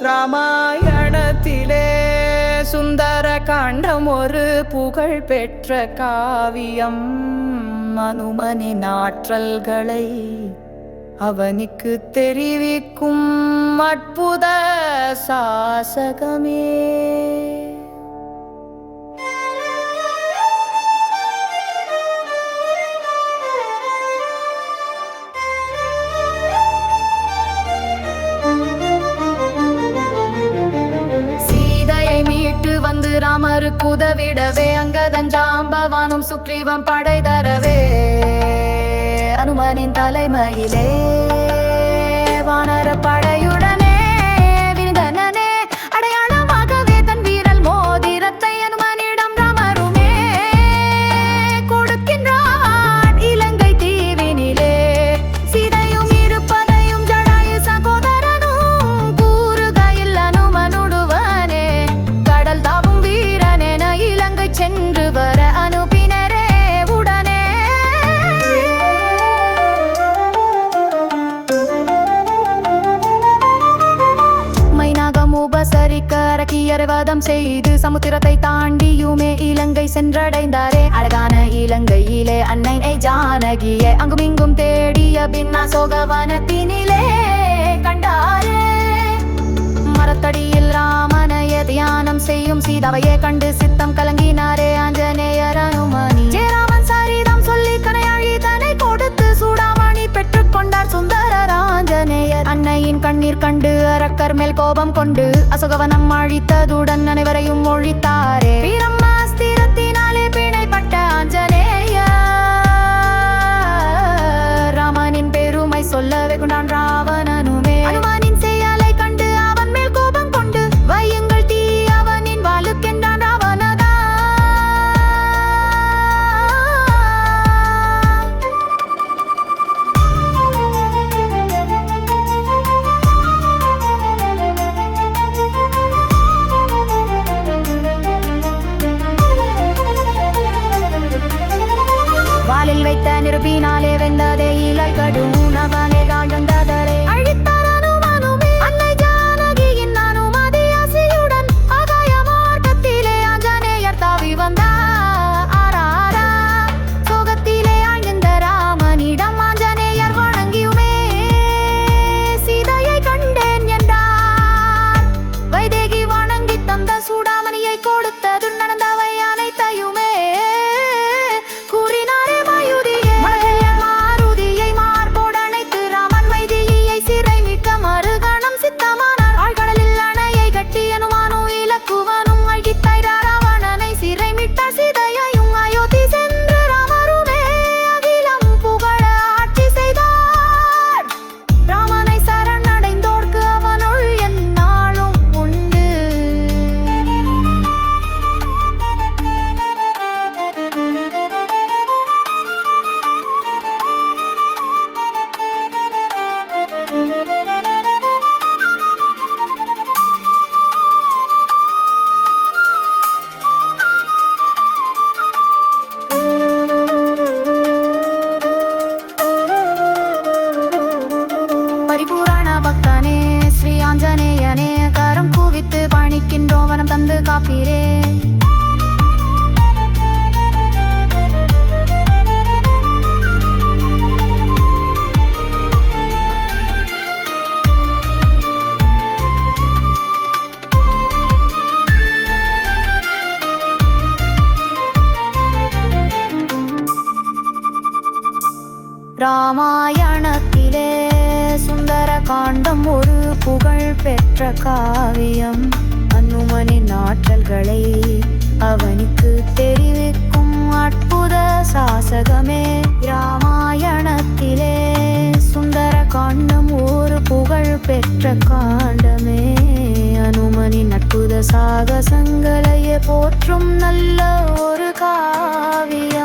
ராமாயணத்திலே சுந்தர காண்டம் ஒரு புகழ் பெற்ற காவியம். அனுமனின் ஆற்றல்களை அவனுக்கு தெரிவிக்கும் அற்புத சாசகமே. ராமருக்கு உதவிடவே அங்கதன் ஜாம்பவானும் சுக்ரீவம் படை தரவே அனுமனின் தலைமையிலே வானர படையுடனே விருந்தனே அடையாளமாகவே தன் வீரல் மோதிரத்தை அனுமனிடம் ராமருமே கொடுக்கின்றான். இலங்கை தீவினிலே சீதையும் இருப்பதையும் ஜடாயு சகோதரனும் கூறுகையில் அனுமனுடுவனே கடல் தாவும் இலங்கை சென்று வர அனுப்பினரே உடனே. மைனாகம் உபசரிக்க அரக்கியர்வாதம் செய்து சமுத்திரத்தை தாண்டியுமே இலங்கை சென்றடைந்தாரே. அழகான இலங்கையிலே அன்னை ஜானகியே அங்குமிங்கும் தேடிய பின்னா சோகவனத்தினிலே கண்டாரே. மரத்தடியில் ராமனைய தியானம் செய்யும் சீதாவையே கண்டு சித்தம் கலங்கினாரே ஆஞ்சநேயர் அனுமனி. ஜெயராமன் சரிதம் சொல்லி கனையாழி தன்னை கொடுத்து சூடாமணி பெற்றுக் கொண்டார் சுந்தரர் ஆஞ்சநேயர். அன்னையின் கண்ணீர் கண்டு அரக்கர் மேல் கோபம் கொண்டு அசோகவனம் அழித்ததுடன் அனைவரையும் ஒழித்தாரே. வீரமாஸ்திரத்தினாலே பிணைப்பட்ட ஆஞ்சநேயர் ராமனின் பெருமை சொல்லவே கொண்டான் ராவணனுமே. அனுமனின் செயலை கண்டு அவன் மேல் கோபம் கொண்டு வையுங்கள் தீ அவனின் வாளுக்கென்றான் ராவணதா. வாலில் வைத்த நிருபினாலே வெந்ததே இலை கடும் அவனே காண்டந்ததரே அழித்தார் அனுமனுமே. அன்னை ஜானகியின் அனுமதியாசியுடன் ஆகாய மார்க்கத்திலே ஆஞ்சநேயர் தாவி வந்தார். சோகத்திலே ஆழ்ந்த ராமனிடம் ஆஞ்சநேயர் வணங்கியுமே சீதையை கண்டேன் என்றார். வைதேகி வணங்கி தந்த சூடாமணியை கொடுத்தது நடந்தவை அனைத்தையுமே கூறினாரே. மாருதியை மார்போடு அணைத்து ராமன் வைதேகியை சிறை மீட்க மறுகணம் சித்தமானார். ஆழ்கடலில் அணையை கட்டி அனுமானும் இலக்குவனும் அழித்தாய் ராவணனை சிறை மீட்ட சீதையையும் அயோத்தி சென்று ராமருமே அகிலம் புகழ ஆட்சி செய்தார். ராமனை சரணடைந்தோர்க்கு அவனுள் எந்நாளும் உண்டு. பரிபூரண பக்தனே ஸ்ரீ ஆஞ்சநேயனே கரம் குவித்து பணிக்கின்றோம் வனம் தந்து காப்பீரே. ராமாயணத்திலே சுந்தர காண்டம் ஒரு புகழ் பெற்ற காவியம். அனுமனின் ஆற்றல்களை அவனுக்கு தெரிவிக்கும் அற்புத சாசகமே. ராமாயணத்திலே சுந்தர காண்டம் ஒரு புகழ் பெற்ற காண்டமே. அனுமனின் அற்புத சாகசங்களையே போற்றும் நல்ல ஒரு காவியம்.